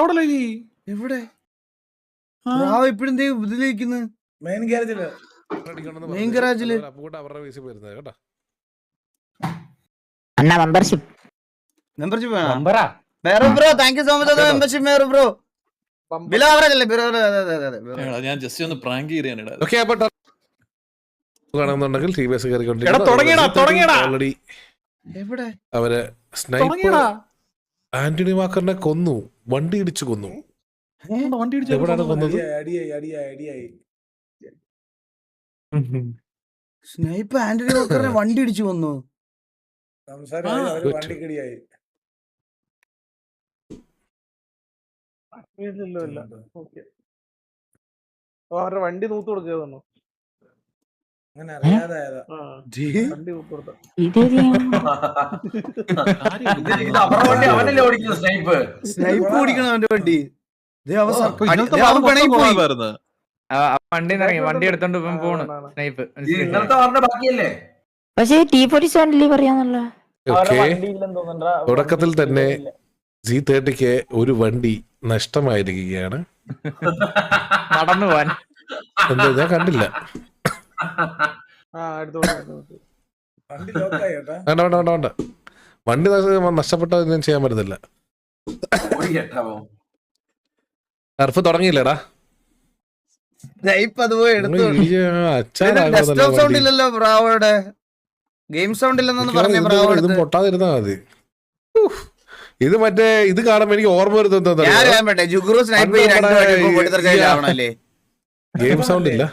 എവിടെ ഇപ്പഴും ഇതിലിരിക്കുന്നു മെയിൻ ഗാരേജില് membership bro thank you so much membership bro below average അല്ലേ ഞാൻ ജസ്റ്റ് ഒന്ന് പ്രാങ്ക് ചെയ്യാനാണ് ഓൾറെഡി അവര് സ്നൈപ്പർ ആന്റണി വാക്കറിനെ കൊന്നു, വണ്ടി ഇടിച്ചു കൊന്നു. എവിടെയാണ് കൊന്നത്? സ്നൈപ്പർ ആന്റണി വാക്കറിനെ വണ്ടി ഇടിച്ചു കൊന്നു. അവരുടെ വണ്ടി നൂത്ത് കൊടുക്കുക സ്നൈപ്പ് ഓടിക്കണം അവന്റെ വണ്ടി. വണ്ടി എടുത്തോണ്ട് പോണു സ്നൈപ്പ്. പക്ഷേ T47 ഡെലിവറി ആണല്ല. തുടക്കത്തിൽ തന്നെ G30ക്ക് ഒരു വണ്ടി നഷ്ടമായിരിക്കുകയാണ്. നടന്നു പോവാൻ എന്താ ഞാൻ കണ്ടില്ല. വേണ്ട വണ്ടി നഷ്ടപ്പെട്ടത് ഞാൻ ചെയ്യാൻ പറ്റത്തില്ല. ടർഫ് തുടങ്ങിയില്ലടാ. ഇതും പൊട്ടാതിരുന്നാ മതി. ഇത് മറ്റേ ഇത് കാണുമ്പോ എനിക്ക് ഓർമ്മ വരുന്നത് ഗെയിം സൗണ്ട് ഇല്ല.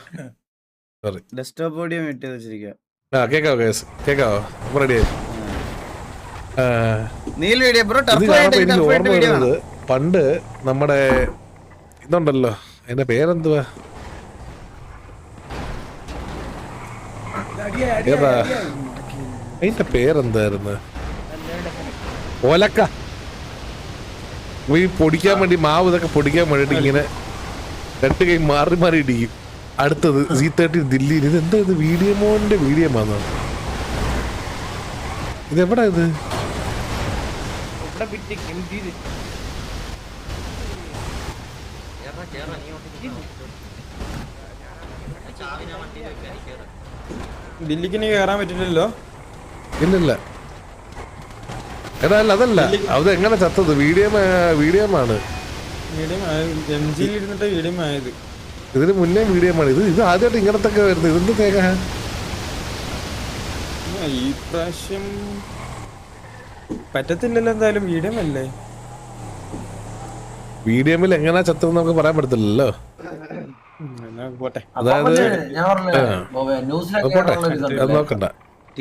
കേക്കാവോ? റെഡി. ഓർമ്മ വരുന്നത് പണ്ട് നമ്മുടെ ഇതുണ്ടല്ലോ, എന്റെ പേരെന്തുവാ, അതിന്റെ പേരെന്തായിരുന്നു? ഓലക്ക. ഈ പൊടിക്കാൻ വേണ്ടി മാവ് ഇതൊക്കെ പൊടിക്കാൻ വേണ്ടിട്ട് ഇങ്ങനെ രണ്ട് കൈ മാറി മാറി ഇടിക്കും. അടുത്തത് G30 ദില്ലിയിൽ. ഇത് എന്താ ഇത്? വീഡിയോമോന്റെ വീഡിയോമാണോ? ഇതെവിടാ ഇത്? ദില്ലിക്ക് കയറാൻ പറ്റില്ലല്ലോ. ഇല്ലില്ല. എടാ അതല്ല, അത് എങ്ങനെ ചത്തത്? വീഡിയോമാണ്. ഇതിന് മുന്നേ വീഡിയോമാണ്. ഇത് ആദ്യമായിട്ട് ഇങ്ങനത്തെ വരുന്നത്. ഇതെന്ത് തേങ്ങ? ഈ പ്രാവശ്യം പറ്റത്തില്ലല്ലോ. എന്തായാലും വീഡിയോമല്ലേ. വീഡിയോമിൽ എങ്ങനെയാ ചത്തതെന്ന് നമുക്ക് പറയാൻ പറ്റത്തില്ലല്ലോ. അതായത് അത് നോക്കണ്ട.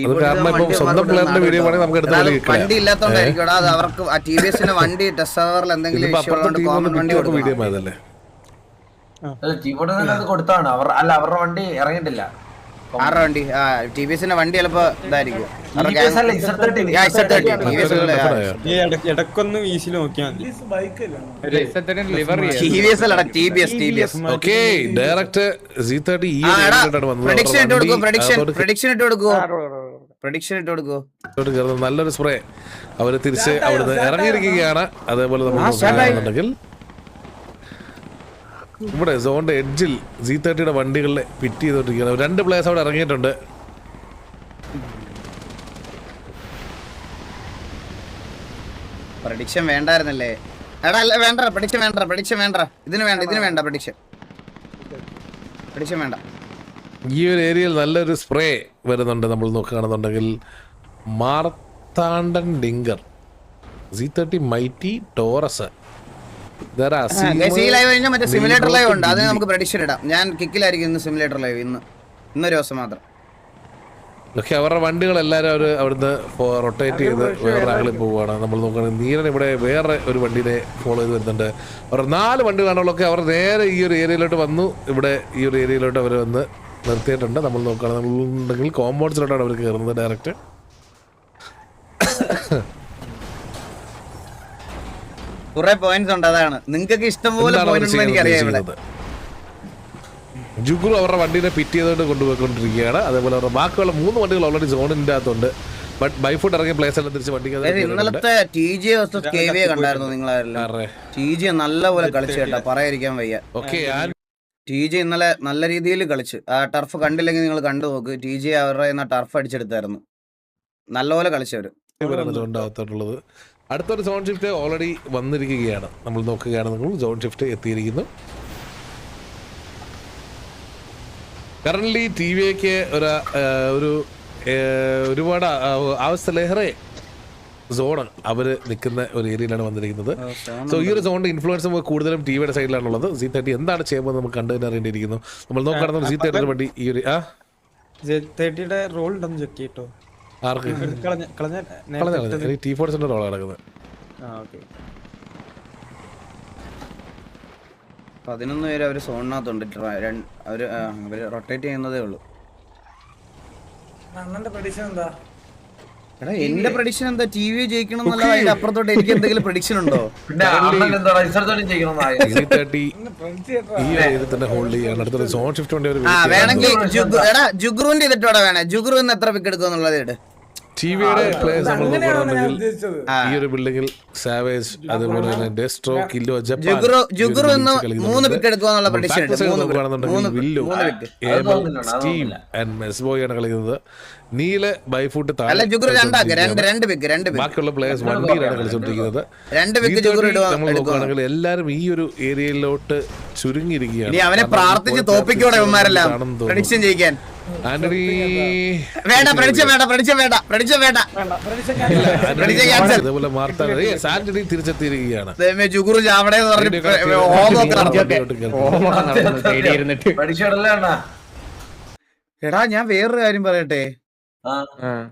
അത് കാരണം ഇപ്പൊ സ്വന്തം പ്ലെയറിന്റെ വീഡിയോ ആണെങ്കിൽ നമുക്ക് എടുത്ത് വണ്ടി ഇല്ലാത്തോണ്ടായിരിക്കും. അവർക്ക് TVS വണ്ടി ടെസ്റ്റ് സെർവറിൽ എന്തെങ്കിലും വീഡിയോ ആയതല്ലേ. കൊടുത്താണ് അവരുടെ വണ്ടി ഇറങ്ങിയിട്ടില്ല. ആരുടെ വണ്ടി? TVS വണ്ടി ചിലപ്പോ ഇതായിരിക്കും. ഇടക്കൊന്ന് വീശി നോക്കിയാൽ നല്ലൊരു സ്പ്രേ അവര് തിരിച്ച് അവിടുന്ന് ഇറങ്ങിയിരിക്കുകയാണ്. അതേപോലെ നമ്മൾ ഇവിടെ സോണിന്റെ എഡ്ജിൽ G30 വണ്ടികളിലെ പിറ്റ് ചെയ്തോണ്ടിരിക്കുകയാണ്. 2 പ്ലേയേഴ്സ് അവിടെ ഇറങ്ങിയിട്ടുണ്ട്. പ്രഡിക്ഷൻ വേണ്ടായിരുന്നല്ലേ? എടാ അല്ല വേണ്ട, പ്രഡിക്ഷൻ വേണ്ട. ഇതിന് വേണ്ട പ്രഡിക്ഷൻ വേണ്ട. ഈ ഒരു ഏരിയയിൽ നല്ലൊരു സ്പ്രേ വരുന്നുണ്ട്. നമ്മൾ നോക്കുകയാണെന്നുണ്ടെങ്കിൽ മാർത്താണ്ഡൻ ഡിങ്കർ, G30 മൈറ്റി ടോറസ്. മറ്റേ സിമുലേറ്റർ ലൈവ് ഉണ്ട്, അതിന് നമുക്ക് പ്രഡിക്ഷൻ ഇടാം. ഞാൻ കിക്കിലായിരിക്കും ഇന്ന് സിമുലേറ്റർ ലൈവ്, ഇന്നൊരു ദിവസം മാത്രം. പക്ഷെ അവരുടെ വണ്ടികൾ എല്ലാവരും അവർ അവിടുന്ന് റൊട്ടേറ്റ് ചെയ്ത് വേറെ ആളിൽ പോവുകയാണ്. നമ്മൾ നോക്കുകയാണെങ്കിൽ നീരൻ ഇവിടെ വേറെ ഒരു വണ്ടീനെ ഫോളോ ചെയ്ത് വരുന്നുണ്ട്. അവർ 4 വണ്ടികളാണുള്ളൊക്കെ. അവർ നേരെ ഈ ഒരു ഏരിയയിലോട്ട് വന്നു. ഇവിടെ ഈ ഒരു ഏരിയയിലോട്ട് അവർ വന്ന് നിർത്തിയിട്ടുണ്ട്. നമ്മൾ നോക്കുകയാണെന്നുണ്ടെങ്കിൽ കോമ്പൗണ്ട്സിലോട്ടാണ് അവർ കയറുന്നത് ഡയറക്റ്റ്. കുറെ പോയിന്റ്സ് ഉണ്ട്, അതാണ് നിങ്ങൾക്ക് ഇഷ്ടംപോലെ പോയിന്റ് എനിക്കറിയാം. ജുഗുറു അവരുടെ വണ്ടീനെ പിറ്റ് ചെയ്തുകൊണ്ട് കൊണ്ടുപോയിക്കൊണ്ടിരിക്കുകയാണ്. അതേപോലെ അവരുടെ ബാക്കിയുള്ള 3 വണ്ടികൾ ഓൾറെഡി സോണിൻ്റെ അകത്തുണ്ട്. ബട്ട് ബൈ ഫുഡ് ഇറങ്ങിയ പ്ലേസ് എല്ലാം തിരിച്ച് വണ്ടിക്ക് അതായത് ഇന്നലത്തെ TJ വേഴ്സസ് KVA കണ്ടായിരുന്നു നിങ്ങളാരെല്ലാം? TJ നല്ലപോലെ കളിച്ചു കേട്ടാ, പറയാതിരിക്കാൻ വയ്യ. ഓക്കെ TJ ഇന്നലെ നല്ല രീതിയിൽ കളിച്ചു. ആ ടർഫ് കണ്ടില്ലെങ്കിൽ നിങ്ങൾ കണ്ടു നോക്ക്. TJ അവരുടെ ടർഫ് അടിച്ചെടുത്തായിരുന്നു, നല്ലപോലെ കളിച്ചവര്. ഉണ്ടാകത്തുള്ളത്. അടുത്തൊരു സോൺ ഷിഫ്റ്റ് ഓൾറെഡി വന്നിരിക്കുകയാണ്. നമ്മൾ നോക്കുകയാണെന്നുണ്ടെങ്കിൽ സോൺ ഷിഫ്റ്റ് എത്തിയിരിക്കുന്നു. കറന്റ് TVക്ക് ഒരുപാട് ആവശ്യലേറെ സോണ് അവർ നിൽക്കുന്ന ഒരു ഏരിയയിലാണ് വന്നിരിക്കുന്നത്. സോ ഈ ഒരു സോണിന്റെ ഇൻഫ്ലുവൻസ് കൂടുതലും ടിവിയുടെ സൈഡിലാണുള്ളത്. Z30 എന്താണ് ചെയ്യുമ്പോൾ നമുക്ക് കണ്ടു തന്നെ അറിയേണ്ടിയിരിക്കുന്നു. നമ്മൾ നോക്കുകയാണെന്ന് Z30 വണ്ടി ഈ ഒരു Z30 റോൾ ഉണ്ടെന്ന് ചെക്ക് ചെയ്തോ. ആർക്ക് T40 റോളാണ് കിടക്കുന്നത്. 11 പേര് അവര് സോണിനകത്തുണ്ട്. അവര് റൊട്ടേറ്റ് ചെയ്യുന്നതേ ഉള്ളൂ. എടാ എന്റെ പ്രഡിക്ഷൻ എന്താ? TV ജയിക്കണം എന്നല്ല, അതിന്റെ അപ്പുറത്തോട്ട് എനിക്ക് എന്തെങ്കിലും പ്രഡിക്ഷൻ ഉണ്ടോ? Z30 ഈ ഏരിയയിൽ തന്നെ ഹോൾഡ് ചെയ്യാണ്. അടുത്തൊരു സോൺ ഷിഫ്റ്റ് വേണമെങ്കിൽ ജുഗ്രുവിന്റെ ഇതിട്ടോടെ വേണേ. ജുഗ്രു എന്ന് എത്ര പിക്ക് എടുക്കും എന്നുള്ളത് ഇട്. ടിവിയുടെ പ്ലേയേഴ്സ് നമ്മൾ നോക്കുകയാണെങ്കിൽ ഈ ഒരു ബിൽഡിംഗിൽ സാവേജ്, അതുപോലെ തന്നെ ഡെസ്ട്രോ, കില്ലോ, ജുഗ്രു എന്ന് 3 പിക്ക് എടുക്കുമെന്നുള്ള പ്രഡിക്ഷൻ ഉണ്ട്. സ്റ്റീവ് ആൻഡ് മെസ്ബോയ് ആണ് കളിക്കുന്നത്. നീല ബൈഫുട്ട് ബാക്കിയുള്ള പ്ലേയേഴ്സ് വണ്ടിയിലാണ് കളിച്ചോണ്ടിരിക്കുന്നത്. നമ്മൾ നോക്കുകയാണെങ്കിൽ എല്ലാരും ഈ ഒരു ഏരിയയിലോട്ട് ചുരുങ്ങിയിരിക്കുകയാണ്. അവനെ പ്രാർത്ഥിച്ച് തോപ്പിക്കോടെ പ്രഡിക്ഷൻ ചെയ്യിക്കാൻ. ആന്റണി അതേപോലെ ആന്റണി തിരിച്ചെത്തിയിരിക്കുകയാണ്. എടാ ഞാൻ വേറൊരു കാര്യം പറയട്ടെ.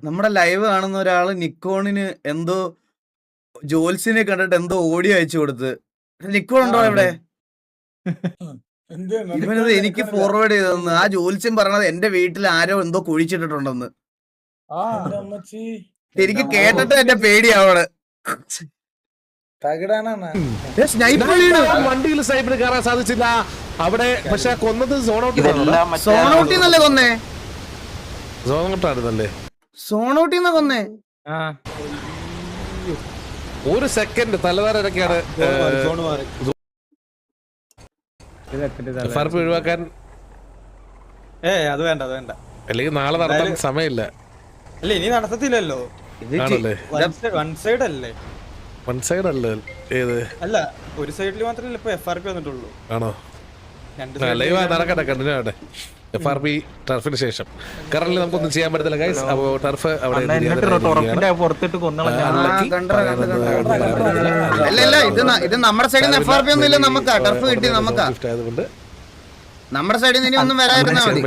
നമ്മുടെ ലൈവ് കാണുന്ന ഒരാള് നിക്കോണിന് എന്തോ ജോൽസിനെ കണ്ടിട്ട് എന്തോ ഓഡിയോ അയച്ചു കൊടുത്ത്. നിക്കോൺ ഉണ്ടോ ഇവിടെ? ഇവനത് എനിക്ക് ഫോർവേഡ് ചെയ്തെന്ന്. ആ ജോത്സ്യം പറഞ്ഞത് എന്റെ വീട്ടിൽ ആരോ എന്തോ കുഴിച്ചിട്ടുണ്ടെന്ന്. എനിക്ക് കേട്ടിട്ട് എന്റെ പേടിയാവണ്. വണ്ടിയിൽ സൈബർ കയറാൻ സാധിച്ചില്ല അവിടെ. പക്ഷെ കൊന്നത് സോണൌട്ടിന്നല്ലേ കൊന്നേ? സോണൗട്ടായിരുന്നല്ലേ? സോണൌട്ടിന്ന കൊന്നേ. ഒരു സെക്കൻഡ് തലധാരൊക്കെയാണ് ഫർപ്പ് ഒഴിവാക്കാൻ. അത് വേണ്ട, അത് വേണ്ട. അല്ലെങ്കിൽ നാളെ നടത്താൻ സമയമില്ല. അല്ല ഇനി നടത്തത്തില്ലല്ലോ. വൺ സൈഡ് അല്ലേ? വൺ സൈഡ് അല്ലേ? ഏത്? അല്ല ഒരു സൈഡിൽ മാത്രമല്ല ഇപ്പൊ FRP വന്നിട്ടുള്ളൂ. ആണോ? ലൈവ് നടക്കട്ടെ, കണ്ടിന്യൂ ആവട്ടെ. FRP ടർഫിന് ശേഷം കറന്റ് നമുക്കൊന്നും ചെയ്യാൻ പറ്റത്തില്ല ഗൈസ്. അപ്പോ ടർഫ് അവിടെ ഇത് നമ്മുടെ സൈഡിൽ നിന്ന് FRP ഒന്നും ഇല്ല. നമുക്കാ ടർഫ് കിട്ടി. നമുക്കാ നമ്മുടെ സൈഡിൽ നിന്ന് ഒന്നും വരാതിരുന്നാ മതി.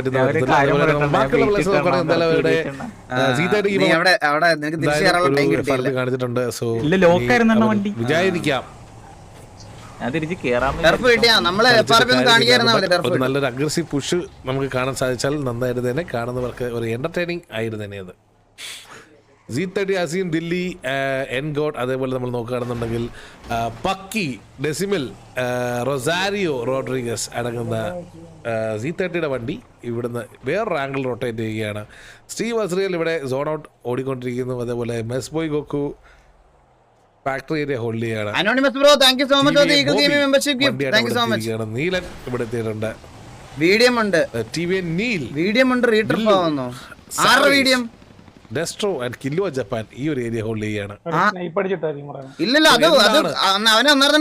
കാണിച്ചിട്ടുണ്ട്. സോ വിചാരിക്കാം നല്ലൊരു അഗ്രസീവ് പുഷ് നമുക്ക് കാണാൻ സാധിച്ചാൽ നന്നായിട്ട് തന്നെ കാണുന്നവർക്ക് ഒരു എന്റർടൈനിങ് ആയിരുന്നു തന്നെ അത്. Z30 അസീം, ദില്ലി, എൻഗോട്ട്, അതേപോലെ നമ്മൾ നോക്കുകയാണെന്നുണ്ടെങ്കിൽ പക്കി, ഡെസിമിൽ, റൊസാരിയോ റോഡ്രിഗസ് അടങ്ങുന്ന Z30യുടെ വണ്ടി ഇവിടുന്ന് വേറൊരു ആംഗിൾ റൊട്ടേറ്റ് ചെയ്യുകയാണ്. സ്റ്റീവ് അസ്രിയൽ ഇവിടെ സോൺ ഔട്ട് ഓടിക്കൊണ്ടിരിക്കുന്നു. അതേപോലെ mess boy Goku factory area hold ചെയ്യാണ്. നീലൻ ഇവിടെ എത്തിയിട്ടുണ്ട്. ഡെസ്ട്രോ ആൻഡ് കില്ലോ ജപ്പാൻ ഈ ഒരു ഏരിയ ഹോൾഡ് ചെയ്യാണ്.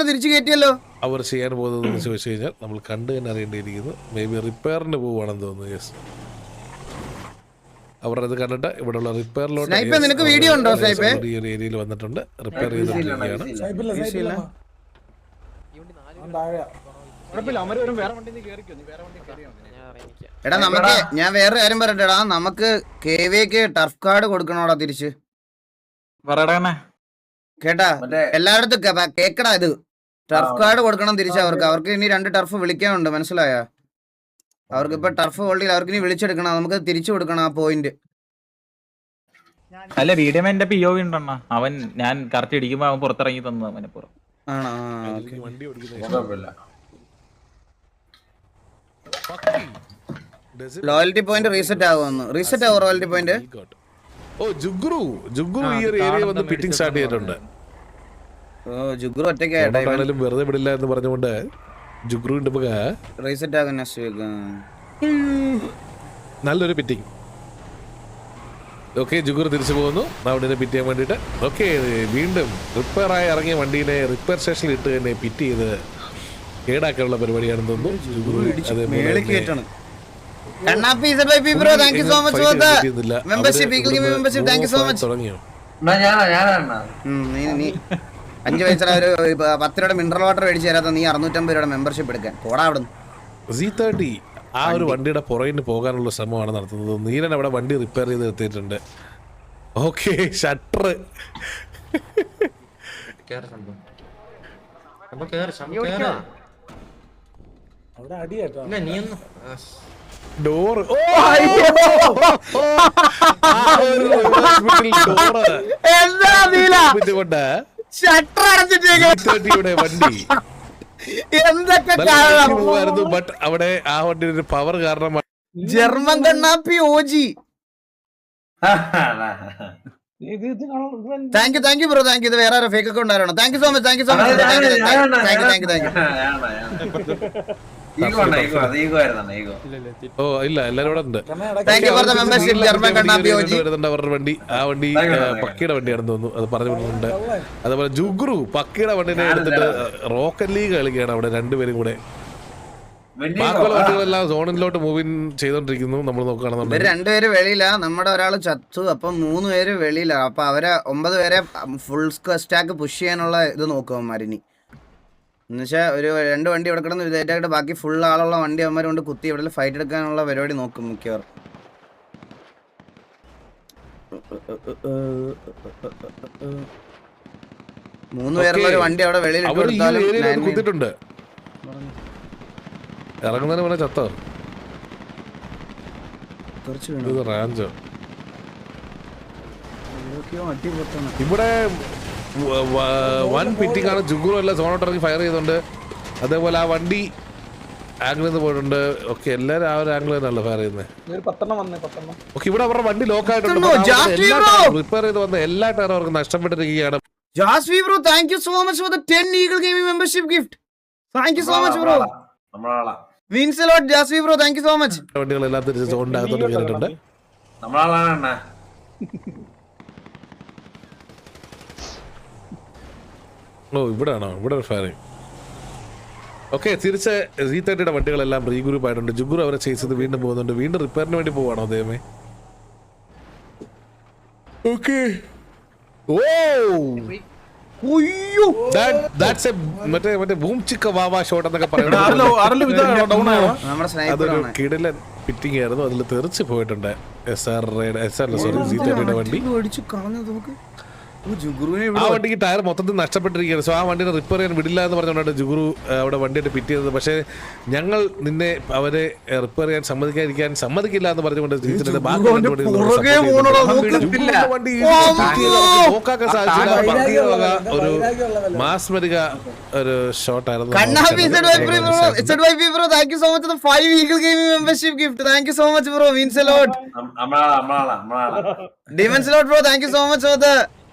തിരിച്ചു കയറ്റിയല്ലോ. അവർ ചെയ്യാൻ പോകുന്നതെന്ന് ചോദിച്ചു കഴിഞ്ഞാൽ നമ്മൾ കണ്ടു തന്നെ അറിയേണ്ടിയിരിക്കുന്നു. മേ ബി റിപ്പയറിന് പോവുകയാണെന്ന് തോന്നുന്നു. യെസ്, അവർ അത് കണ്ടിട്ട് ഇവിടെയുള്ള റിപ്പയറിലോട്ട് ഈ ഒരു ഏരിയയിൽ വന്നിട്ടുണ്ട്. റിപ്പയർ ചെയ്തിരിക്കുകയാണ്. എടാ നമുക്ക് ഞാൻ വേറെ കാര്യം പറയട്ടെടാ, നമുക്ക് KVAക്ക് ടർഫ് കാർഡ് കൊടുക്കണോടാ തിരിച്ച്. കേട്ടാ എല്ലായിടത്തും കേക്കടാ. ഇത് ടർഫ് കാർഡ് കൊടുക്കണം തിരിച്ച് അവർക്ക്. അവർക്ക് ഇനി 2 ടർഫ് വിളിക്കാനുണ്ട്, മനസ്സിലായ? അവർക്ക് ഇപ്പൊ ടർഫ് ഹോൾഡിൽ അവർക്ക് ഇനി വിളിച്ചെടുക്കണം. നമുക്ക് തിരിച്ചു കൊടുക്കണം ആ പോയിന്റ്. അല്ല വീഡിയോ എന്റെ POV ഉണ്ടെണ്ണ. അവൻ ഞാൻ കറക്റ്റ് ഇടിക്കുമ്പോ അവൻ പുറത്തിറങ്ങി തന്നു മനപ്പുറം. ആണോ? ലോയൽറ്റി പോയിന്റ് റീസെറ്റ് ആവുമെന്ന്. റീസെറ്റ് ആവും റോയൽറ്റി പോയിന്റ്. ഓ ജുഗ്രു ഈ ഒരു ഏരിയ വന്ന് പിറ്റിംഗ് സ്റ്റാർട്ട് ചെയ്തിട്ടുണ്ട്. ജുഗ്രു ഒറ്റയ്ക്കായിട്ടാ ആണെങ്കിലും വെറുതെ വിടില്ല എന്ന് പറഞ്ഞുകൊണ്ട് ജുഗ്രുവിന്റെ റീസെറ്റ് ആകുന്ന നല്ലൊരു പിറ്റിംഗ്. ഓക്കെ, ജുഗ്രു തിരിച്ചു പോകുന്നു വണ്ടിനെ പിറ്റ് ചെയ്യാൻ വേണ്ടിയിട്ട്. ഓക്കെ, വീണ്ടും റിപ്പയർ ആയി ഇറങ്ങിയ വണ്ടീനെ റിപ്പയർ സ്റ്റേഷനിൽ ഇട്ട് തന്നെ പിറ്റ് ചെയ്ത് കേടാക്കാനുള്ള പരിപാടിയാണെന്ന് തോന്നുന്നു. ജുഗ്രു അത് തുടങ്ങിയോ? 5 വയസ്സുള്ള ഒരു 10 രൂപയുടെ മിനറൽ വാട്ടർ മേടിച്ചു തരാത്ത നീ 650 രൂപയുടെ മെമ്പർഷിപ്പ് എടുക്കാൻ പോടാ അവിടുന്ന്. Z30 ആ ഒരു വണ്ടിയുടെ പുറകിന് പോകാനുള്ള ശ്രമമാണ് നടത്തുന്നത്. നീരൻ അവിടെ വണ്ടി റിപ്പയർ ചെയ്ത് എത്തിയിട്ടുണ്ട്. ഓക്കെ, ഷട്ടർ ഡോർ കൊണ്ട് വണ്ടി എന്തൊക്കെ ബട്ട് അവിടെ ആ വണ്ടിയുടെ ഒരു പവർ കാരണം ജർമ്മൻ കണ്ണാപ്പി ഓജി. Thank you bro, thank you. ഇത് വേറെ ഫേക്ക് അക്കൗണ്ട് ആരാണോ? Thank you so much, thank you so much. ഓ ഇല്ല, എല്ലാരും ഇവിടെ ഉണ്ട്. അവരുടെ വണ്ടി, ആ വണ്ടി പക്കിയുടെ വണ്ടിയാണെന്ന് തോന്നുന്നു, അത് പറഞ്ഞു വിടുന്നുണ്ട്. അതുപോലെ ജുഗ്രു പക്കിയുടെ വണ്ടിനെ എടുത്തിട്ട് റോക്കറ്റ് ലീഗ് കളിക്കുകയാണ് അവിടെ രണ്ടുപേരും കൂടെ. ബാക്കിയുള്ള വണ്ടികളെല്ലാം സോണിലോട്ട് മൂവ് ചെയ്തോണ്ടിരിക്കുന്നു. നമ്മൾ നോക്കുകയാണെന്നുണ്ടെങ്കിൽ രണ്ടുപേര് വെളിയില, നമ്മുടെ ഒരാള് ചത്തു, അപ്പം 3 പേര് വെളിയില. അപ്പൊ അവരെ 9 പേരെ ഫുൾ സ്റ്റാക്ക് പുഷ് ചെയ്യാനുള്ള ഇത് നോക്കുവന്മാരിനി. എന്നുവെച്ചാൽ ഒരു 2 വണ്ടി ഇവിടെ കിടന്ന് ഇതായിട്ട് ബാക്കി ഫുൾ ആളുള്ള വണ്ടി അവന്മാർ കൊണ്ട് കുത്തി ഇവിടെ ഫൈറ്റ് എടുക്കാനുള്ള പരിപാടി നോക്കും മിക്കവാറും. മൂന്ന് പേരുള്ള ഒരു വണ്ടി അവിടെ വെളിയിൽ കുത്തിട്ടുണ്ട്. ഇറങ്ങുന്നതിന് പോലെ ചത്തോ റാഞ്ചോ. ഇവിടെ വൻ പിറ്റിംഗ് ആണ്. ജുഗ്രു അല്ല സോണോട്ട് ഇറങ്ങി ഫയർ ചെയ്തുകൊണ്ട്. അതേപോലെ ആ വണ്ടി ആംഗിളിൽ നിന്ന് പോയിട്ടുണ്ട്. ഓക്കെ, എല്ലാരും ആ ഒരു ആംഗിൾ തന്നെയല്ല ഫയർ ചെയ്യുന്നത്. ഓക്കെ, ഇവിടെ അവരുടെ വണ്ടി ലോക്ക് ആയിട്ടുണ്ട്. റിപ്പയർ ചെയ്ത് വന്ന എല്ലാ ടയറും അവർക്ക് നഷ്ടപ്പെട്ടിരിക്കുകയാണ്. Jasvi bro, thank you so much for the 10 Eagle Gaming membership gift. Thank you so much bro. Means a lot, Jasvi bro, thank you so much. വണ്ടികളെല്ലാം തിരിച്ച് സോണിന്റെ അകത്തോട്ട് കയറിയിട്ടുണ്ട്. ഓ ഇവിടെ ആണോ? ഇവിടെ ഫയറിംഗ്. ഓക്കെ, തിരിച്ച് Z30യുടെ വണ്ടികളെല്ലാം റീ ഗ്രൂപ്പ് ആയിട്ടുണ്ട്. ജുഗ്രു അവരെ ചേസ് ചെയ്ത് വീണ്ടും പോകുന്നുണ്ട്. വീണ്ടും റിപ്പയറിന് വേണ്ടി പോവാണോ അദ്ദേഹമേ? ഓക്കെ, ഓ മറ്റേ ബൂം ചിക്ക വാവാ ഷോട്ട് എന്നൊക്കെ പറയുന്നത് അതൊരു കിടലൻ പിറ്റിംഗ് ആയിരുന്നു. അതിൽ തെറിച്ച് പോയിട്ടുണ്ട് Z30യുടെ വണ്ടി. ആ വണ്ടിക്ക് ടയർ മൊത്തത്തിൽ നഷ്ടപ്പെട്ടിരിക്കുകയാണ്. സോ ആ വണ്ടിനെ റിപ്പയർ ചെയ്യാൻ വിടില്ല എന്ന് പറഞ്ഞുകൊണ്ടാണ് ജുഗ്രു അവിടെ വണ്ടിയായിട്ട് പിറ്റ് ചെയ്തത്. പക്ഷേ ഞങ്ങൾ നിന്നെ അവരെ റിപ്പയർ ചെയ്യാൻ സമ്മതിക്കില്ല എന്ന് പറഞ്ഞുകൊണ്ട് നോക്കാക്കാൻ സാധിച്ചില്ല. ഒരു മാസ്മരിക ഒരു ഷോട്ട് ആയിരുന്നു.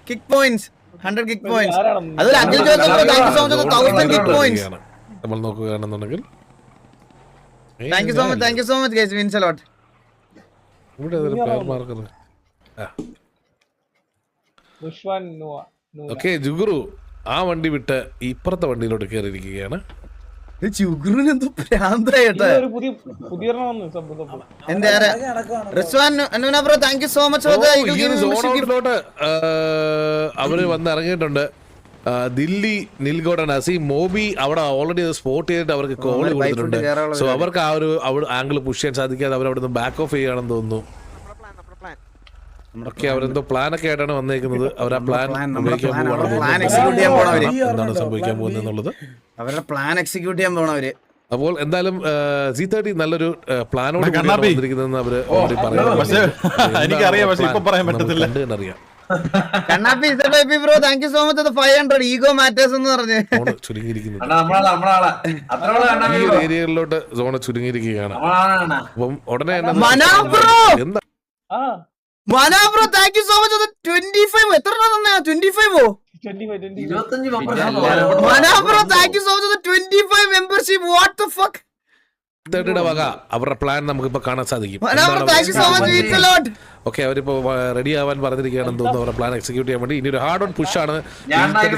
Kick points, 100 kick points. അതൊരു Akhil Joseph bro, thank you so much 1000 kick points. നമ്മൾ നോക്കുകയാണെന്നുണ്ടെങ്കിൽ thank you so much guys, means a ലോട്ട്. ഇവിടെ ഒരു പേർ മാർക്കർ. ഓക്കേ, ജുഗ്രു ആ വണ്ടി വിട്ട് ഇപ്പുറത്തെ വണ്ടിയിലോട്ട് കയറിയിരിക്കുകയാണ്. ജുഗ്രുവിനെന്തോ ഭ്രാന്തായിട്ടാ. അവര് വന്ന് ഇറങ്ങിയിട്ടുണ്ട്. ദില്ലി, നിൽഗോഡ്, നസീം, മോബി അവിടെ ഓൾറെഡി സ്പോട്ട് ചെയ്തിട്ട് അവർക്ക് കോൾ കൊടുത്തിട്ടുണ്ട്. സോ അവർക്ക് ആ ഒരു ആംഗിൾ പുഷ് ചെയ്യാൻ സാധിക്കാതെ അവർ അവിടെ നിന്ന് ബാക്ക് ഓഫ് ചെയ്യുകയാണെന്ന് തോന്നുന്നു. ഓക്കെ, അവരെന്തോ പ്ലാനൊക്കെ ആയിട്ടാണ് വന്നേക്കുന്നത്. അവർ ആ പ്ലാൻ എന്താണ് സംഭവിക്കാൻ പോകുന്നത് എന്നുള്ളത് അവരുടെ പ്ലാൻ എക്സിക്യൂട്ട് ചെയ്യാൻ പോണവര്. അപ്പോൾ എന്തായാലും Z30 നല്ലൊരു പ്ലാനോട് വന്നിരിക്കുന്നതെന്ന് അവര് ഓൾറെഡി പറയുന്നത്. കണ്ണാപ്പി bro, thank you so much 500 ego matters എന്ന് പറഞ്ഞു ചുരുങ്ങിയിരിക്കുന്നു. ഈ ഒരു ഏരിയകളിലോട്ട് സോണ് ചുരുങ്ങിയിരിക്കുകയാണ്. അപ്പം ഉടനെ എന്താ bro thank you so much. 25 എത്ര 25 25 bro thank you so much. 25 membership. What the fuck. യുടെ വക അവരുടെ പ്ലാൻ നമുക്കിപ്പോ കാണാൻ സാധിക്കും. Thank you so much. Okay, അവരിപ്പോ റെഡി ആവാൻ പറഞ്ഞിരിക്കുകയാണെന്ന് തോന്നുന്നു അവരുടെ പ്ലാൻ എക്സിക്യൂട്ട് ചെയ്യാൻ വേണ്ടി. ഇനി ഒരു ഹാർഡ് ഓൺ പുഷ് ആണ്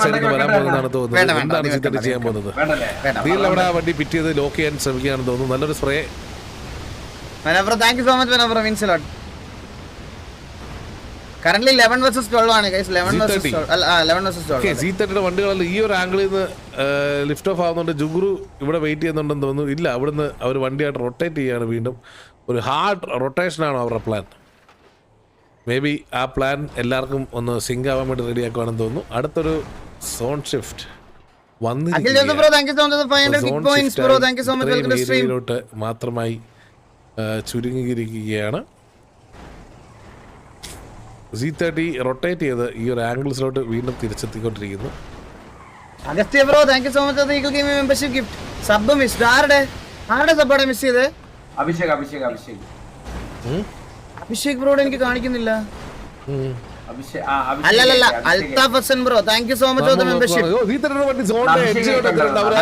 സൈഡിൽ വരാൻ പോകുന്നതാണ് തോന്നുന്നത്. എന്താണ് സീറ്റഡ് ചെയ്യാൻ പോകുന്നത്? ഡീൽ അവിടെ ആ വണ്ടി പിറ്റ് ചെയ്ത് ലോക്ക് ചെയ്യാൻ ശ്രമിക്കുകയാണെന്ന് തോന്നുന്നു. നല്ലൊരു spray. Thank you so much. Means a lot. Current 11 vs 12 ആണ് ഗയ്സ്. 11 vs 12. Z30 വണ്ടികളെല്ലാം ഈ ഒരു ആംഗിളിൽ നിന്ന് ലിഫ്റ്റ് ഓഫ് ആവുന്നുണ്ട്. ജുഗ്രു ഇവിടെ വെയിറ്റ് ചെയ്യുന്നുണ്ടെന്ന് തോന്നുന്നു. ഇല്ല, അവിടുന്ന് അവർ വണ്ടിയായിട്ട് റൊട്ടേറ്റ് ചെയ്യുകയാണ് വീണ്ടും. ഒരു ഹാർഡ് റൊട്ടേഷനാണ് അവരുടെ പ്ലാൻ. മേ ബി ആ പ്ലാൻ എല്ലാവർക്കും ഒന്ന് സിങ്ക് ആവാൻ വേണ്ടി റെഡി ആക്കുവാണെന്ന് തോന്നുന്നു. അടുത്തൊരു സോൺ ഷിഫ്റ്റ് ഏരിയയിലോട്ട് മാത്രമായി ചുരുങ്ങിയിരിക്കുകയാണ്. Z30 റൊട്ടേറ്റ് ചെയ്ത് ഈ ഒരു ആംഗിൾസിലോട്ട് വീണ്ടും തിരിച്ചെത്തിക്കൊണ്ടിരിക്കുന്നു. Agastya bro thank you so much. Eagle game membership gift. Sub miss. ആരുടെ സബ്ബാണ് മിസ് ചെയ്തത്? അഭിഷേക് ബ്രോഡ് എനിക്ക് കാണിക്കുന്നില്ല. അല്ലല്ല Althaf Hasan bro thank you so much for the membership.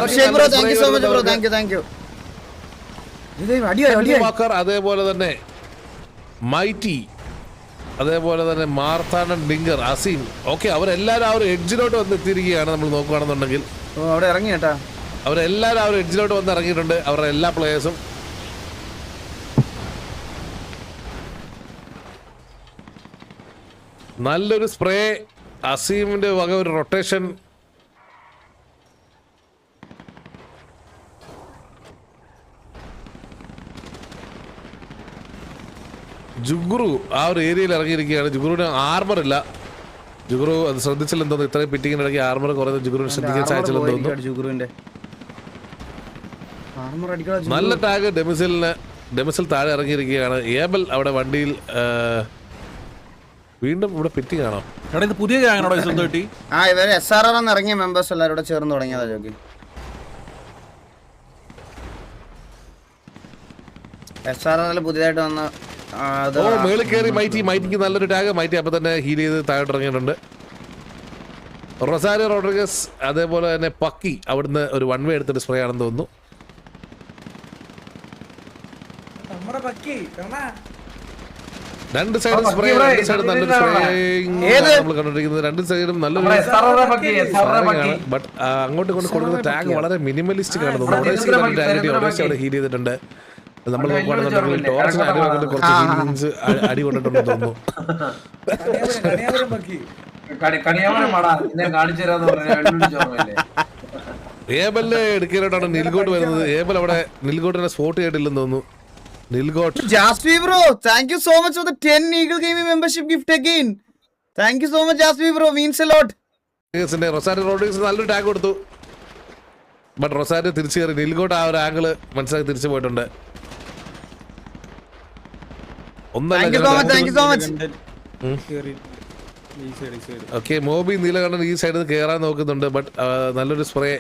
Abhishek bro thank you so much bro. Thank you. അതേപോലെ തന്നെ മൈറ്റി, അതേപോലെ തന്നെ മാർത്താണ്ഡൻ, ഡിങ്കർ, അസീം. ഓക്കെ, അവരെല്ലാവരും ആ ഒരു എഡ്ജിലോട്ട് വന്ന് എത്തിയിരിക്കുകയാണ്. നമ്മൾ നോക്കുകയാണെന്നുണ്ടെങ്കിൽ അവിടെ ഇറങ്ങി കേട്ടാ. അവരെല്ലാവരും ആ ഒരു എഡ്ജിലോട്ട് വന്ന് ഇറങ്ങിയിട്ടുണ്ട്. അവരുടെ എല്ലാ പ്ലേയേഴ്സും. നല്ലൊരു സ്പ്രേ. അസീമിന്റെ വക ഒരു റൊട്ടേഷൻ. ജുഗ്രു ആ ഒരു ഏരിയയിൽ ഇറങ്ങിയിരിക്കുകയാണ്. ജുഗ്രുവിന് ആർമർ ഇല്ല. ജുഗ്രു അത് ശ്രദ്ധിച്ചില്ലെന്ന് തോന്നുന്നു. ഇത്രയും പിറ്റിങ്ങിനിടയ്ക്ക് ആർമർ കുറയുന്നത് ജുഗ്രുവിന് ശ്രദ്ധിക്കാൻ സാധിച്ചില്ലെന്ന് തോന്നുന്നു. നല്ല ടാഗ് ഡെമിസിൽ താഴെ ഇറങ്ങിയിരിക്കുകയാണ്. ഏബൽ അവിടെ വണ്ടിയിൽ വീണ്ടും ഇവിടെ പിറ്റിംഗ് ആണോ? പുതിയ ഗ്യാങ്ങാണോ Z30? ഇവര് SRR ഇറങ്ങിയ മെമ്പേഴ്സ് എല്ലാവരും ചേർന്ന് തുടങ്ങിയതാ ജോക്കി. SRR പുതിയതായിട്ട് വന്ന മേളിൽ കയറി മൈറ്റിക്ക് നല്ലൊരു ടാഗ്. മൈറ്റി അപ്പൊ തന്നെ ഹീൽ ചെയ്ത് താഴോട്ട് ഇറങ്ങിയിട്ടുണ്ട്. റൊസാരിയോ റോഡ്രിഗസ് അതേപോലെ തന്നെ പക്കി അവിടുന്ന് ഒരു 1 വേ എടുത്തിട്ട് സ്പ്രേ ആണെന്ന് തോന്നുന്നു. രണ്ട് സൈഡും സ്പ്രേ, രണ്ട് സൈഡും നല്ലൊരു സ്പ്രേ നമ്മൾ കണ്ടോണ്ടിരിക്കുന്നത്. രണ്ട് സൈഡും നല്ലൊരു ബട്ട് അങ്ങോട്ട് കൊണ്ട് കൊടുക്കുന്ന ടാഗ് വളരെ മിനിമലിസ്റ്റിക് ആണ് തോന്നുന്നു. ഒഡേസി അവിടെ ഹീൽ ചെയ്തിട്ടുണ്ട്. നമ്മൾ നോക്കുകയാണെന്നുണ്ടെങ്കിൽ ടോർച്ചിന് അടി കുറച്ച് ഹീലിങ്സ് അടി കൊണ്ടിട്ടുണ്ടെന്ന് തോന്നുന്നു. ഏബലിന്റെ എടുക്കാനായിട്ടാണ് നിൽഗോട്ട് വരുന്നത്. ഏബൽ അവിടെ നിൽഗോട്ടിനെ സ്പോട്ട് ചെയ്തിട്ടില്ലെന്ന് തോന്നുന്നു. നിൽഗോട്ട് Jasmi bro thank you so much for the 10 eagle gaming membership gift again. Thank you so much Jasmi bro, means a lot. Rosario Rodriguez നല്ലൊരു ടാഗ് കൊടുത്തു. ബട്ട് റൊസാരിയോ തിരിച്ചു കയറി. നിൽഗോട്ട് ആ ഒരു ആംഗിള് മനസ്സിലാക്കി തിരിച്ചു പോയിട്ടുണ്ട്. ഓക്കെ, മോബി നീലകണ്ഠൻ ഈ സൈഡിൽ നിന്ന് കയറാൻ നോക്കുന്നുണ്ട്. ബട്ട് നല്ലൊരു സ്പ്രേ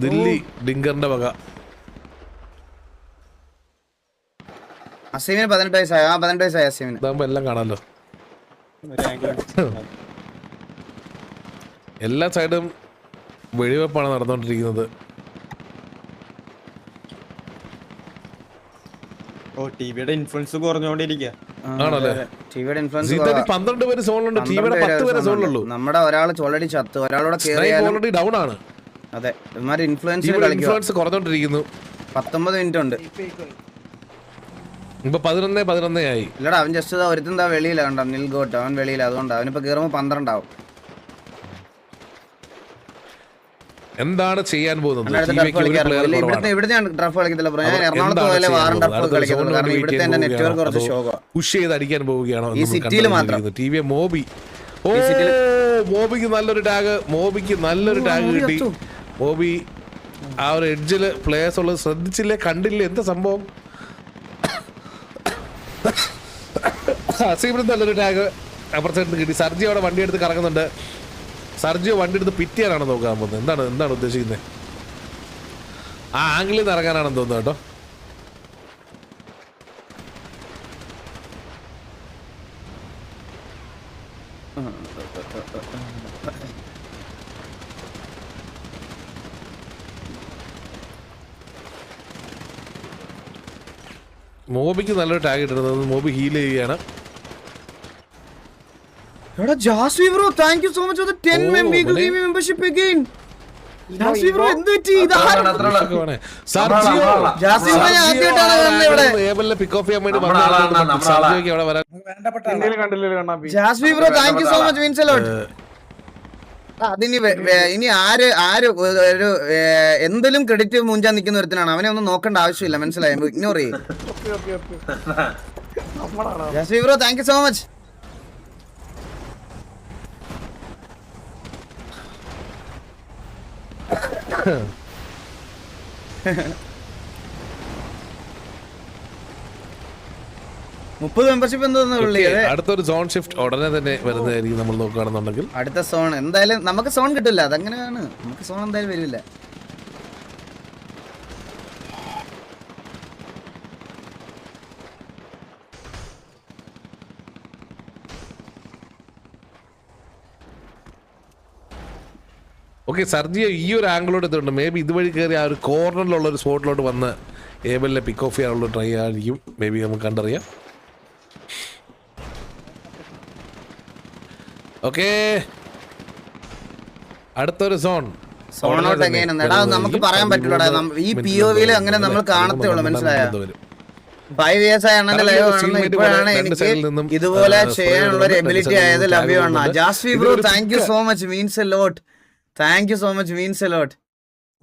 ദില്ലി ഡിങ്കറിന്റെ വക. അസീമിന് 18 വയസ്സായി. 18 വയസ്സായി അസീമിന്. ഇതാകുമ്പോ എല്ലാം കാണാമല്ലോ. എല്ലാ സൈഡും വെടിവെപ്പാണ് നടന്നുകൊണ്ടിരിക്കുന്നത്. ടിവിയുടെ ഇൻഫ്ലുവൻസ് കുറഞ്ഞുകൊണ്ടിരിക്കുക. ആണല്ലേ? ടിവിയുടെ ഇൻഫ്ലുവൻസ് 12 പേര് സോണിലുണ്ട്. ടിവിയുടെ 10 പേരെ സോണിലുള്ളൂ. നമ്മുടെ ഒരാൾ ഓൾറെഡി ചത്തു. ഒരാളോടെ ഓൾറെഡി ഡൗൺ ആണ്. അതെ, ഇൻഫ്ലുവൻസ് കുറഞ്ഞോണ്ടിരിക്കുന്നു. 19 മിനിറ്റ് ഉണ്ട്. ഇപ്പൊ 11 ആയി. ഇല്ലടാ, അവൻ ജസ്റ്റ് ഒരുത്തന്താ വെളിയില കണ്ട. നിൽഗോട്ട് അവൻ വെളിയില. അതുകൊണ്ട് അവനിപ്പോ കയറുമ്പോ 12 ആവും. എന്താണ് ചെയ്യാൻ പോകുന്നത്? ഇവിടുത്തെ കളിക്കത്തില്ല ബ്രോ. ഞാൻ എറണാകുളത്ത് പോലെ വാറൻ ടഫ് കളിക്കുന്നുള്ളൂ. കാരണം ഇവിടുത്തെ എന്റെ നെറ്റ്വർക്ക് കുറച്ച് ഷോക്കാ. പുഷ് ചെയ്ത് അടിക്കാൻ പോവുകയാണോ ഈ സിറ്റിയിൽ മാത്രം? TV Moby. ഓ, മോബിക്ക് നല്ലൊരു ടാഗ് കിട്ടി. മോബി ആ ഒരു എഡ്ജില് പ്ലേയേഴ്സ് ഉള്ളത് ശ്രദ്ധിച്ചില്ലേ, കണ്ടില്ലേ? എന്താ സംഭവം? അസീമിന് നല്ലൊരു ടാഗ് അപ്പുറത്ത് കിട്ടി. സർജി അവിടെ വണ്ടി എടുത്ത് കറങ്ങുന്നുണ്ട്. സർജിയോ വണ്ടി എടുത്ത് പിറ്റിയാനാണ് നോക്കാൻ പോകുന്നത്. എന്താണ് ഉദ്ദേശിക്കുന്നത്? ആ ആംഗിളിൽ നിന്ന് ഇറങ്ങാനാണെന്ന് തോന്നുന്നു കേട്ടോ. മോബിക്ക് നല്ലൊരു ടാഗ് ഇട്ടിരുന്നത്. മോബി ഹീൽ ചെയ്യുകയാണ്. എടാ Jasvi bro thank you so much for the 10 eagle game membership again. Jasvi bro എന്ത് പറ്റി? ജാസ്വി ബ്രോ ആദ്യമായിട്ടാണ് കാണുന്നത് ഇവിടെ. ഏബലിനെ പിക്ക് ഓഫ് ചെയ്യാൻ വേണ്ടി വന്ന സർജിയോക്ക് അവിടെ വരാൻ. Jasvi bro thank you so much means a lot. അതിനി ഇനി ആര് ഒരു എന്തെങ്കിലും ക്രെഡിറ്റ് മൂഞ്ചാൻ നിൽക്കുന്ന ഒരുത്തനാണ്. അവനെ ഒന്നും നോക്കേണ്ട ആവശ്യമില്ല, മനസ്സിലായോ? ഇഗ്നോർ ചെയ്യും. Jasvi bro thank you so much. മുപ്പത് മെമ്പർഷിപ്പ് അടുത്തൊരു സോൺ ഷിഫ്റ്റ് ഉടനെ തന്നെ വരുന്നതായിരിക്കും നമ്മൾ നോക്കുകയാണെന്നുണ്ടെങ്കിൽ. അടുത്ത സോൺ എന്തായാലും നമുക്ക് സോൺ കിട്ടില്ല, അതങ്ങനെയാണ്. നമുക്ക് സോൺ എന്തായാലും വരില്ല. ഓക്കെ, സർജിയ ഈ ഒരു ആംഗിളോട് എത്തുന്നുണ്ട്. മേ ബി ഇതുവഴി കയറി ആ ഒരു കോർണറിലുള്ള ഒരു സ്പോട്ടിലോട്ട് വന്ന് ഏബലിനെ പിക്ക് ഓഫ് ചെയ്യാനുള്ള ട്രൈ ആയിരിക്കും. മേ ബി നമുക്ക് കണ്ടറിയാം. ഓക്കെ, അടുത്തൊരു സോൺ. സോണോട്ട് നമുക്ക് പറയാൻ പറ്റില്ല. ഈ POV അങ്ങനെ നമ്മൾ കാണത്തുള്ളൂ, മനസ്സിലായോ? 5 years ആയാണ് ലൈവ് കാണുന്നത്. ഇപ്പോഴാണ് എനിക്ക് ഇതുപോലെ ചെയ്യാനുള്ള ഒരു എബിലിറ്റി ആയത്. ലഭ്യമാണ്. Jasvi bro thank you so much means a lot. Thank you so much means a lot.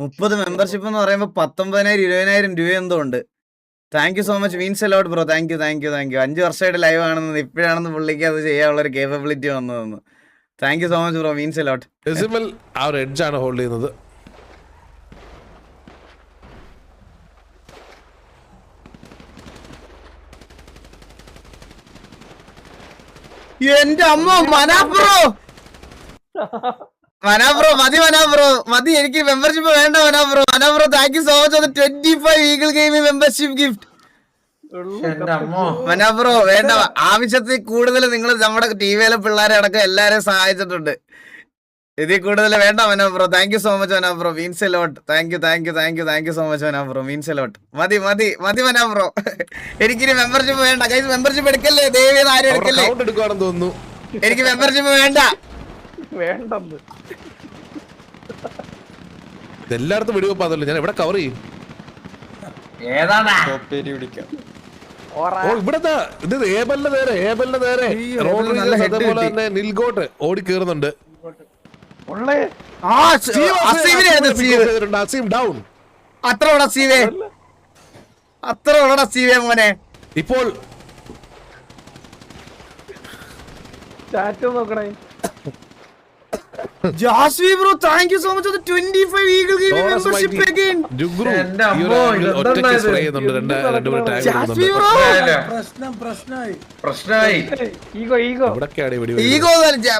30 membership എന്ന് പറയുമ്പോൾ 19,000 20,000 രൂപ എന്തോ ഉണ്ട്. Thank you so much means a lot bro. Thank you. 5 വർഷമായിട്ട് ലൈവ് ആണെന്ന് ഇപ്പോഴാണെന്ന് പുള്ളിക്ക് അത് ചെയ്യാനുള്ള ഒരു കേപ്പബിലിറ്റി വന്നതെന്ന്. Thank you so much bro means a lot. Decimal ആ ഒരു എഡ്ജ് ആണ് ഹോൾഡ് ചെയ്യുന്നത്. എന്റെ അമ്മ മനാബ്രോ മതി. എനിക്ക് മെമ്പർഷിപ്പ് വേണ്ട Mana bro. Thank you so much 25 eagle gaming membership gift. Mana bro വേണ്ട, ആവശ്യത്തിൽ കൂടുതൽ നിങ്ങൾ നമ്മുടെ ടീവിയിലെ പിള്ളേരെ അടക്കം എല്ലാരെയും സഹായിച്ചിട്ടുണ്ട്. ഇതിൽ കൂടുതൽ വേണ്ട Mana bro. Thank you so much Mana bro means a lot. Thank you so much Mana bro means a lot. മതി മനാബ്രോ. എനിക്കിനി മെമ്പർഷിപ്പ് വേണ്ട ഗൈസ്. മെമ്പർഷിപ്പ് എടുക്കല്ലേ ദയവേത്, ആരും എടുക്കല്ലേ. തോന്നുന്നു എനിക്ക് മെമ്പർഷിപ്പ് വേണ്ട. എല്ലായിടത്തും വെടിവെപ്പ് അതല്ലോ. ഞാൻ എവിടെ കവർ ചെയ്യും? ഓ ഇവിടത്തെ ഇത് ഏബലിന്റെ നേരെ അതേപോലെ തന്നെ നിൽഗോട്ട് ഓടി കയറുന്നുണ്ട്. അത്ര സീവേ മോനെ. ഇപ്പോൾ Jasvi bro thank you so much 25 eagle gaming membership again. ജുഗ്രു ഒറ്റയ്ക്ക് സ്പ്രേ ചെയ്യുന്നുണ്ട്. രണ്ട് ടാഗ് ജാസ്വി ബ്രോ പ്രശ്നമായി. ഈഗോ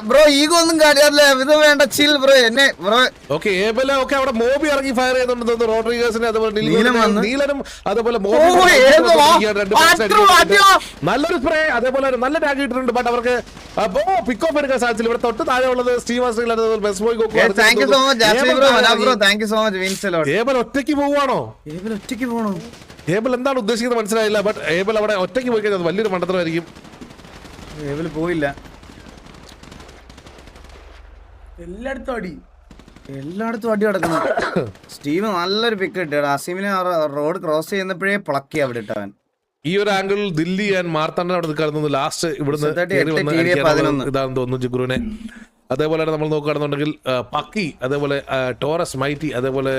ബ്രോ ഈഗോ ഒന്നും കാണില്ല. ഇത് വേണ്ട, ചിൽ ബ്രോ. എന്നെ ബ്രോ ഓക്കെ ഏബല ഓക്കെ അവിടെ മോബി ഇറങ്ങി ഫയർ ചെയ്യുന്നുണ്ട്. റോഡ്രിഗസിനെ അതുപോലെ നീലനും അതുപോലെ നല്ലൊരു സ്പ്രേ അതേപോലെ നല്ല ടാഗ് ഇട്ടിട്ടുണ്ട്. ബട്ട് അവർക്ക് പിക്ക് ഓഫ് എടുക്കാൻ സാധിച്ചില്ല. ഇവിടെ തൊട്ട് താഴെ ഉള്ളത് സ്റ്റീവ് ഒറ്റയ്ക്ക് പോവാണോ? ഏബൽ എന്താണ് ഉദ്ദേശിക്കുന്നത് മനസ്സിലായില്ല. ബട്ട് ഏബൽ അവിടെ ഒറ്റയ്ക്ക് പോയി കഴിഞ്ഞാൽ വലിയൊരു മണ്ടത്തരമായിരിക്കും. ഏബൽ പോയില്ല. എല്ലായിടത്തും അടി നടക്കുന്നു. സ്റ്റീവ് നല്ലൊരു പിക്ക് കിട്ടിയ അസീമിനെ റോഡ് ക്രോസ് ചെയ്യുന്നപ്പോഴേ പ്ലക്കി അവിടെ ഇട്ടവൻ. ഈ ഒരു ആംഗിളിൽ ദില്ലി ആൻഡ് മാർത്താണ്ഡൻ അവിടെ നിൽക്കാറുണ്ട്. ലാസ്റ്റ് ഇവിടുന്ന് ഇതാണെന്ന് തോന്നുന്നു ജിഗ്രുവിനെ. അതേപോലെ നമ്മൾ നോക്കുകയാണെന്നുണ്ടെങ്കിൽ പക്കി, അതേപോലെ ടോറസ് മൈറ്റി, അതേപോലെ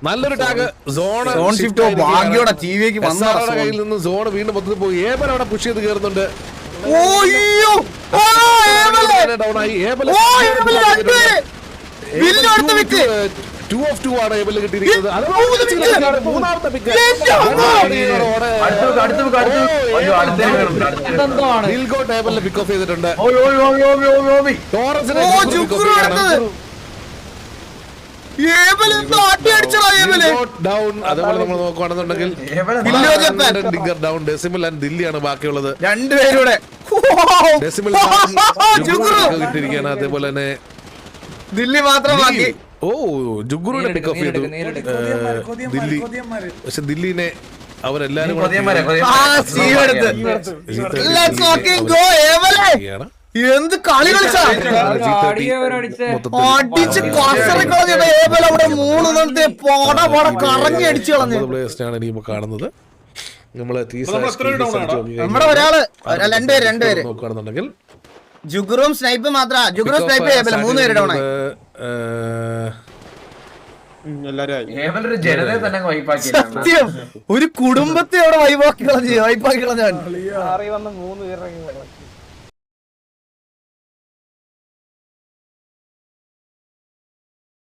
നല്ലൊരു ടാഗ് സോണ് കയ്യിൽ നിന്ന് സോണ് വീണ്ടും മൊത്തത്തിൽ പോയി. ഏബൽ അവിടെ പുഷ് ചെയ്ത് കയറുന്നുണ്ട്. ഡൗൺ ആയി. ഏബൽ 2 of 2 ആണ് ഏബിൾ കിട്ടിയിരിക്കുന്നത്. മൂന്നാമത്തെ പിക്ക് ടേബിളിൽ പിക്ക് ഓഫ് ചെയ്തിട്ടുണ്ട്. ഡൗൺ. അതേപോലെ നമ്മൾ നോക്കുകയാണെന്നുണ്ടെങ്കിൽ ഡൗൺ. ഡെസിമൽ ആൻഡ് ദില്ലിയാണ് ബാക്കിയുള്ളത്. രണ്ടുപേരുടെ ഡെസിമൽ കിട്ടിയിരിക്കുകയാണ്. അതേപോലെ തന്നെ ദില്ലി മാത്രം ബാക്കി. ഓ ജുഗുറുടെ പിക്ക് ഓഫ് ചെയ്തു ദില്ലി. കൊതിയന്മാര് പക്ഷെ ദില്ലിനെ അവരെല്ലാരും കൂടെ ആ, സ്റ്റീവ് എടുത്ത്. Let's fucking go, ഏവലെ. ചെയ്യാണ്. എന്ത് കളി കളിച്ചാ അടിച്ച് കസറി കളഞ്ഞ ഏവൽ അവിടെ 3 നിലത്തെ പട കറങ്ങി അടിച്ചു കളഞ്ഞു. പ്ലേയേഴ്സിനാണ് ഇനിയിപ്പോ കാണുന്നത്. നമ്മള് നമ്മുടെ ഒരാള് രണ്ടുപേര് നോക്കുകയാണെന്നുണ്ടെങ്കിൽ ജുഗുറും സ്നൈപ്പ് മാത്രം. ജുഗുറും സ്നൈപ്പ് ഏവല 3 പേര് ഡൗൺ ആയി. എല്ലാരും ആയി. ഏവലൊരു ജനതയെ തന്നെ വൈപ്പാക്കി സത്യം ഒരു കുടുംബത്തെ അവിടെ വൈപ്പാക്കി കളഞ്ഞവൻ. കളിയാ. മാറി വന്ന 3 പേര് ഇറങ്ങി